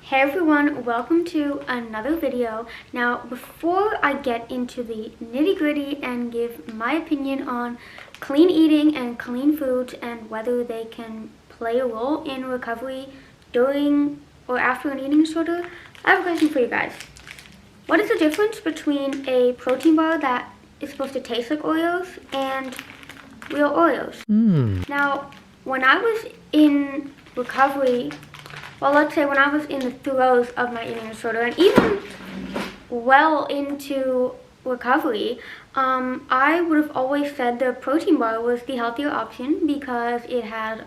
Hey everyone, welcome to another video. Now, before I get into the nitty-gritty and give my opinion on clean eating and clean foods and whether they can play a role in recovery during or after an eating disorder, I have a question for you guys. What is the difference between a protein bar that is supposed to taste like Oreos and real Oreos? Now, when I was in recovery, well, let's say when I was in the throes of my eating disorder and even well into recovery, I would have always said the protein bar was the healthier option because it had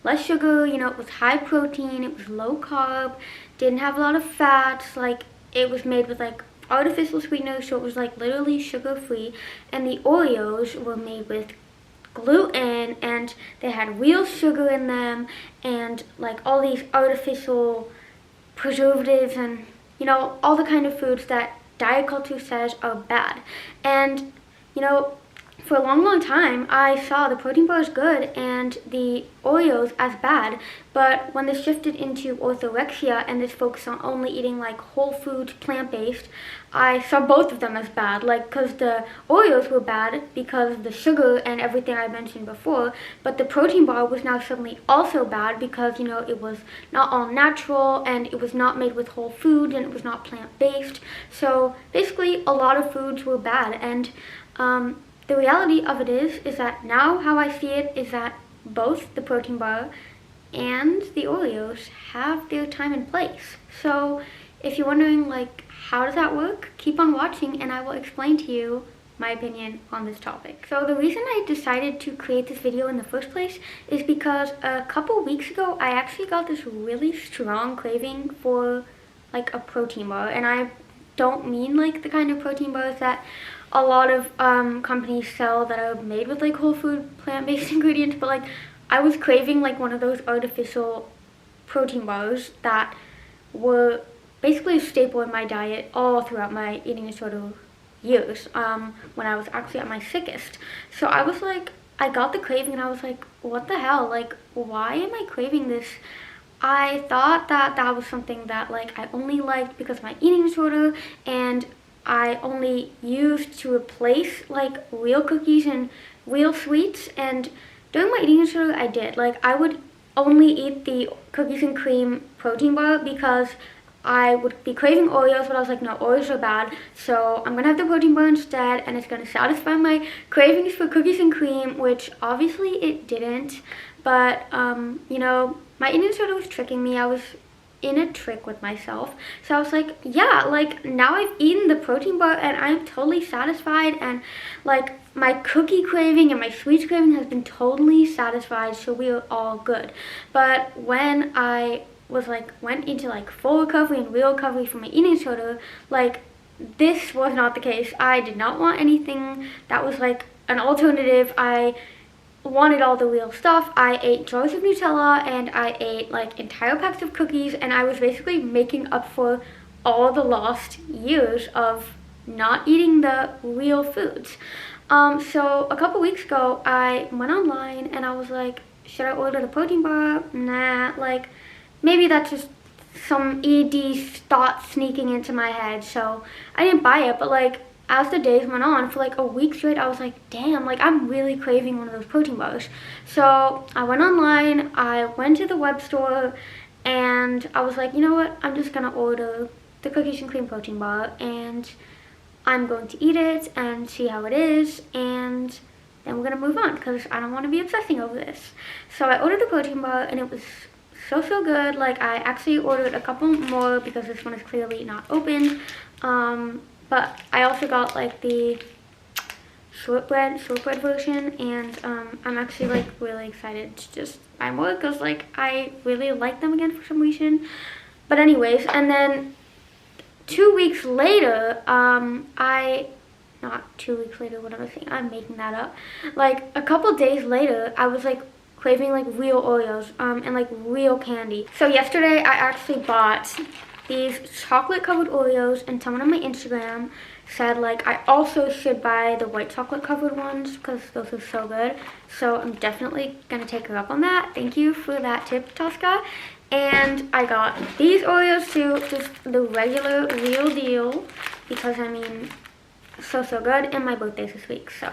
less sugar, it was high protein, it was low carb, didn't have a lot of fats, it was made with artificial sweeteners, so it was literally sugar free, and the Oreos were made with gluten and they had real sugar in them and all these artificial preservatives and all the kind of foods that diet culture says are bad. And for a long time I saw the protein bars good and the Oreos as bad, but when this shifted into orthorexia and this focus on only eating whole foods, plant-based, I saw both of them as bad, because the Oreos were bad because of the sugar and everything I mentioned before, but the protein bar was now suddenly also bad because it was not all natural and it was not made with whole foods and it was not plant-based. So basically a lot of foods were bad, and the reality of it is that now how I see it is that both the protein bar and the Oreos have their time and place. So if you're wondering how does that work, keep on watching and I will explain to you my opinion on this topic. So the reason I decided to create this video in the first place is because a couple weeks ago I actually got this really strong craving for a protein bar, and I don't mean the kind of protein bars that a lot of companies sell that are made with whole food plant-based ingredients, but I was craving one of those artificial protein bars that were basically a staple in my diet all throughout my eating disorder years, when I was actually at my sickest. So I was I got the craving and I was what the hell, why am I craving this? I thought that was something that I only liked because of my eating disorder, and I only used to replace real cookies and real sweets. And during my eating disorder I did I would only eat the cookies and cream protein bar because I would be craving Oreos, but I was no, Oreos are bad, so I'm gonna have the protein bar instead and it's gonna satisfy my cravings for cookies and cream, which obviously it didn't. But my eating disorder was tricking me. I was in a trick with myself. So I was yeah, now I've eaten the protein bar and I'm totally satisfied, and my cookie craving and my sweets craving has been totally satisfied, so we are all good. But when I was went into full recovery and real recovery from my eating disorder, this was not the case. I did not want anything that was an alternative. I wanted all the real stuff. I ate jars of Nutella and I ate entire packs of cookies, and I was basically making up for all the lost years of not eating the real foods. So a couple weeks ago I went online and I was should I order the protein bar? Nah, maybe that's just some ED thought sneaking into my head, so I didn't buy it. But as the days went on, for a week straight, I was damn, I'm really craving one of those protein bars. So I went online, I went to the web store, and I was you know what, I'm just gonna order the cookies and cream protein bar, and I'm going to eat it and see how it is, and then we're gonna move on, because I don't want to be obsessing over this. So I ordered the protein bar, and it was so good. I actually ordered a couple more because this one is clearly not opened. But I also got the shortbread version, and I'm actually really excited to just buy more because I really like them again for some reason. But anyways, and then 2 weeks later, not 2 weeks later, what am I saying? I'm making that up. A couple days later, I was craving real Oreos and real candy. So yesterday I actually bought these chocolate covered Oreos and someone on my Instagram said like I also should buy the white chocolate covered ones because those are so good. So I'm definitely gonna take her up on that. Thank you for that tip, Tosca. And I got these Oreos too, just the regular real deal, because I mean, so good. And my birthday's this week, so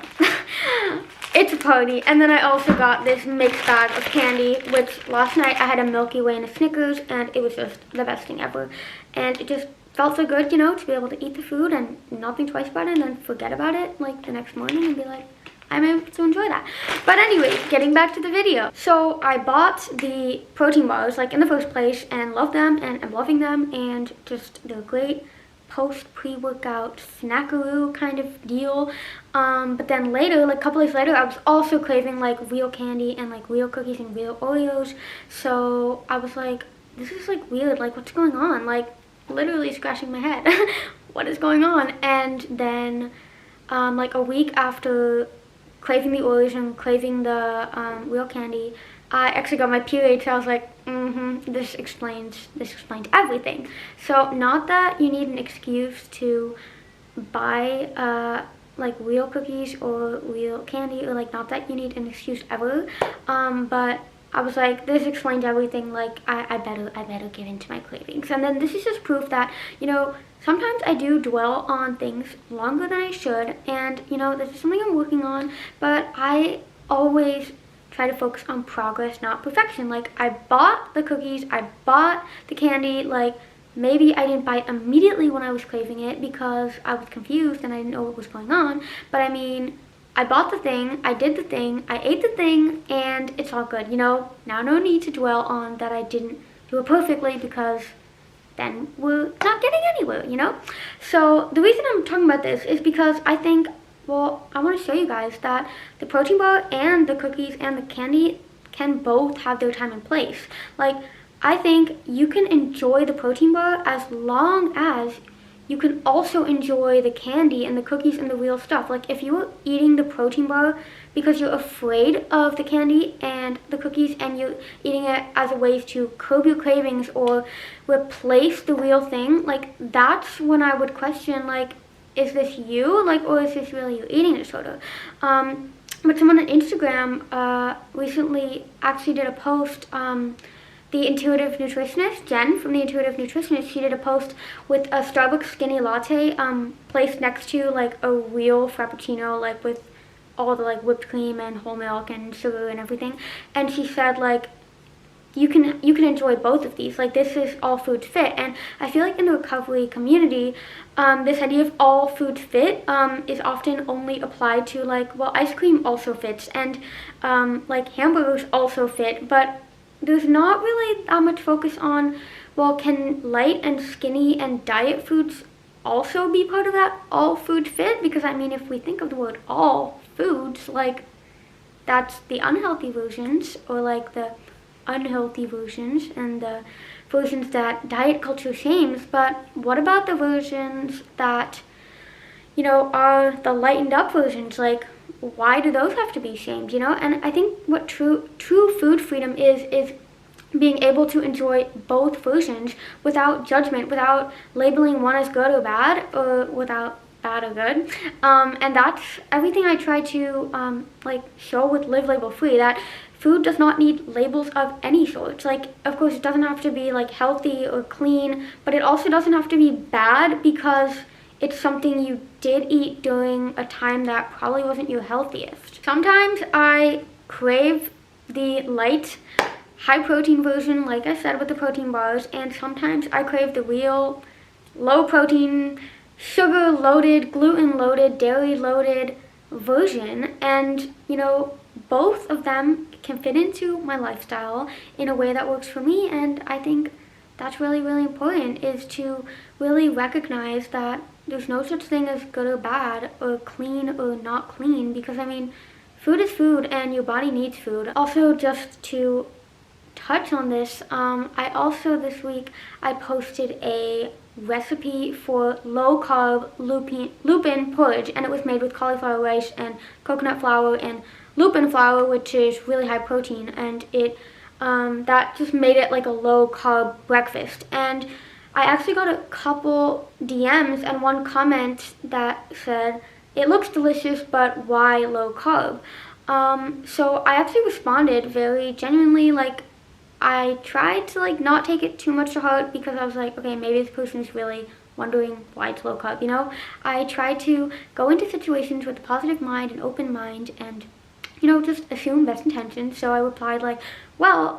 it's a party. And then I also got this mixed bag of candy, which last night I had a Milky Way and a Snickers, and it was just the best thing ever. And it just felt so good, you know, to be able to eat the food and not think twice about it and then forget about it like the next morning and be like, I'm able to enjoy that. But anyway, getting back to the video. So I bought the protein bars like in the first place and love them, and I'm loving them, and just they're great post pre-workout snackaroo kind of deal. But then later, like a couple days later, I was also craving like real candy and like real cookies and real Oreos. So I was like, this is like weird, like what's going on? Like literally scratching my head. What is going on? And then like a week after craving the Oreos and craving the real candy, I actually got my period, so I was like, this explains everything. So not that you need an excuse to buy like real cookies or real candy, or like not that you need an excuse ever, but I was like, this explains everything. Like I better give in to my cravings. And then this is just proof that, you know, sometimes I do dwell on things longer than I should, and you know, this is something I'm working on, but I always try to focus on progress, not perfection. Like I bought the cookies, I bought the candy, like maybe I didn't buy it immediately when I was craving it because I was confused and I didn't know what was going on, but I mean, I bought the thing, I did the thing, I ate the thing, and it's all good, you know? Now no need to dwell on that I didn't do it perfectly, because then we're not getting anywhere, you know? So the reason I'm talking about this is because I think, well, I want to show you guys that the protein bar and the cookies and the candy can both have their time and place. Like, I think you can enjoy the protein bar as long as you can also enjoy the candy and the cookies and the real stuff. Like if you were eating the protein bar because you're afraid of the candy and the cookies, and you're eating it as a way to curb your cravings or replace the real thing, like that's when I would question, like, is this you? Like, or is this really you eating disorder? But someone on Instagram recently actually did a post, the intuitive nutritionist, Jen from the Intuitive Nutritionist, she did a post with a Starbucks skinny latte placed next to like a real frappuccino, like with all the like whipped cream and whole milk and sugar and everything. And she said like, you can enjoy both of these. Like this is all foods fit. And I feel like in the recovery community, this idea of all foods fit is often only applied to like, well, ice cream also fits, and like hamburgers also fit, but there's not really that much focus on, well, can light and skinny and diet foods also be part of that all food fit? Because I mean, if we think of the word all foods, like that's the unhealthy versions, or like the unhealthy versions and the versions that diet culture shames. But what about the versions that, you know, are the lightened up versions? Like, why do those have to be shamed, you know? And I think what true food freedom is being able to enjoy both versions without judgment, without labeling one as good or bad, or without bad or good. And that's everything I try to like show with Live Label Free, that food does not need labels of any sort. Like, of course, it doesn't have to be like healthy or clean, but it also doesn't have to be bad because it's something you did eat during a time that probably wasn't your healthiest. Sometimes I crave the light, high protein version, like I said with the protein bars, and sometimes I crave the real low protein, sugar loaded, gluten loaded, dairy loaded version. And you know, both of them can fit into my lifestyle in a way that works for me. And I think that's really, really important, is to really recognize that there's no such thing as good or bad, or clean or not clean, because I mean, food is food and your body needs food. Also, just to touch on this, I also this week I posted a recipe for low carb lupin porridge, and it was made with cauliflower rice and coconut flour and lupin flour, which is really high protein, and it that just made it like a low carb breakfast. And I actually got a couple DMs and one comment that said, "It looks delicious, but why low carb?" So I actually responded very genuinely. Like, I tried to like not take it too much to heart, because I was like, okay, maybe this person is really wondering why it's low carb, you know? I try to go into situations with a positive mind, an open mind, and, you know, just assume best intentions. So I replied like, well,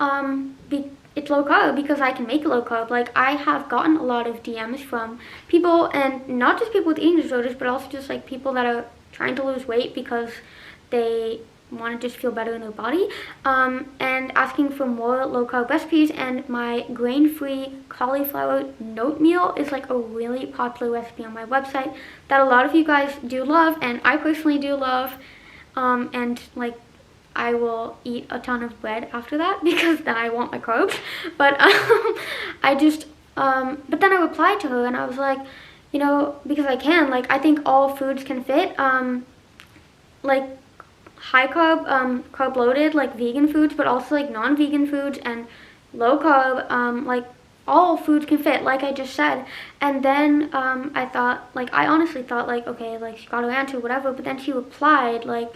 it's low carb because I can make it low carb. Like, I have gotten a lot of DMs from people, and not just people with eating disorders, but also just like people that are trying to lose weight because they want to just feel better in their body, and asking for more low carb recipes. And my grain-free cauliflower note meal is like a really popular recipe on my website that a lot of you guys do love, and I personally do love, and like I will eat a ton of bread after that because then I want my carbs. But but then I replied to her and I was like, you know, because I can, like, I think all foods can fit, like high carb, carb loaded, like vegan foods, but also like non-vegan foods, and low carb, like all foods can fit, like I just said. And then I thought, like, I honestly thought like, okay, like she got her answer, whatever. But then she replied like,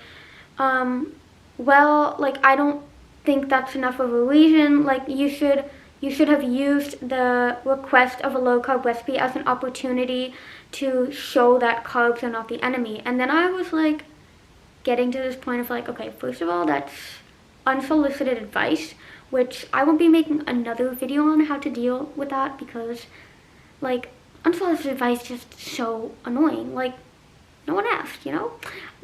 well, like, I don't think that's enough of a reason. Like, you should have used the request of a low carb recipe as an opportunity to show that carbs are not the enemy. And then I was like, getting to this point of like, okay, first of all, that's unsolicited advice, which I won't be making another video on how to deal with that, because like unsolicited advice is just so annoying. Like, no one asked, you know?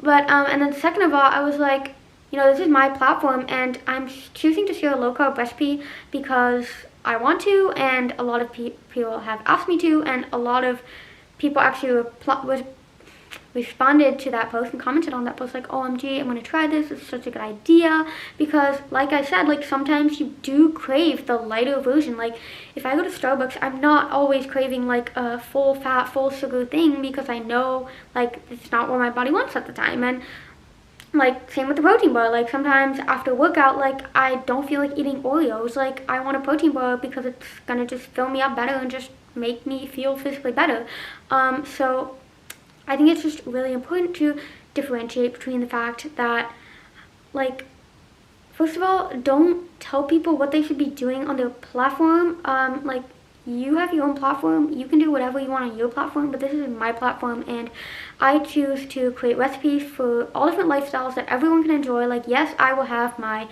But and then second of all, I was like, you know, this is my platform and I'm choosing to share a low carb recipe because I want to, and a lot of people have asked me to, and a lot of people actually responded to that post and commented on that post like, OMG, I'm gonna try this, it's such a good idea. Because like I said, like, sometimes you do crave the lighter version. Like, if I go to Starbucks, I'm not always craving like a full fat, full sugar thing, because I know like it's not what my body wants at the time. And like, same with the protein bar. Like, sometimes after workout, like, I don't feel like eating Oreos. Like, I want a protein bar because it's gonna just fill me up better and just make me feel physically better. So I think it's just really important to differentiate between the fact that, like, first of all, don't tell people what they should be doing on their platform. Like, you have your own platform, you can do whatever you want on your platform, but this is my platform, and I choose to create recipes for all different lifestyles that everyone can enjoy. Like, yes, I will have my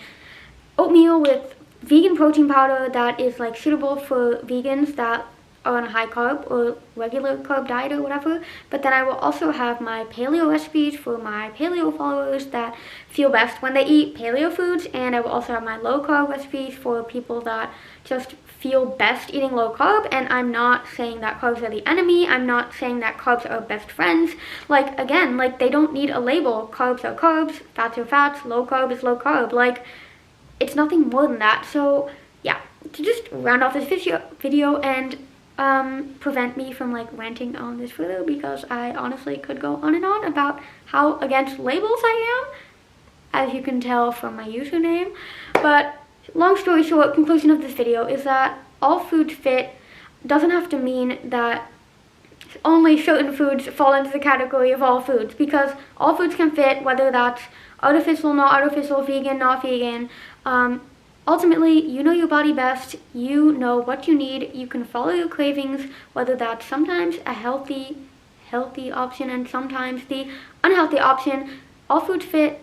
oatmeal with vegan protein powder that is like suitable for vegans that are on a high carb or regular carb diet or whatever, but then I will also have my paleo recipes for my paleo followers that feel best when they eat paleo foods, and I will also have my low carb recipes for people that just feel best eating low carb. And I'm not saying that carbs are the enemy, I'm not saying that carbs are best friends. Like, again, like, they don't need a label. Carbs are carbs, fats are fats, low carb is low carb. Like, it's nothing more than that. So yeah, to just round off this video and prevent me from like ranting on this further, because I honestly could go on and on about how against labels I am, as you can tell from my username. But long story short, conclusion of this video is that all foods fit doesn't have to mean that only certain foods fall into the category of all foods, because all foods can fit, whether that's artificial, not artificial, vegan, not vegan. Ultimately, you know your body best, you know what you need, you can follow your cravings, whether that's sometimes a healthy option and sometimes the unhealthy option. All foods fit,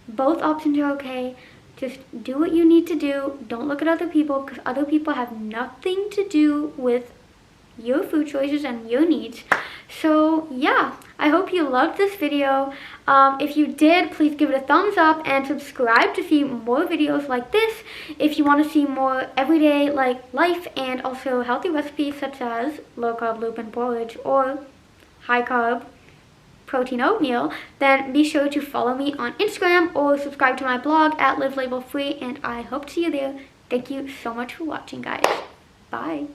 both options are okay. Just do what you need to do. Don't look at other people, because other people have nothing to do with your food choices and your needs. So yeah, I hope you loved this video. If you did, please give it a thumbs up and subscribe to see more videos like this. If you want to see more everyday like life and also healthy recipes such as low carb lupin porridge or high carb protein oatmeal, then be sure to follow me on Instagram or subscribe to my blog at Live Label Free, and I hope to see you there. Thank you so much for watching, guys. Bye.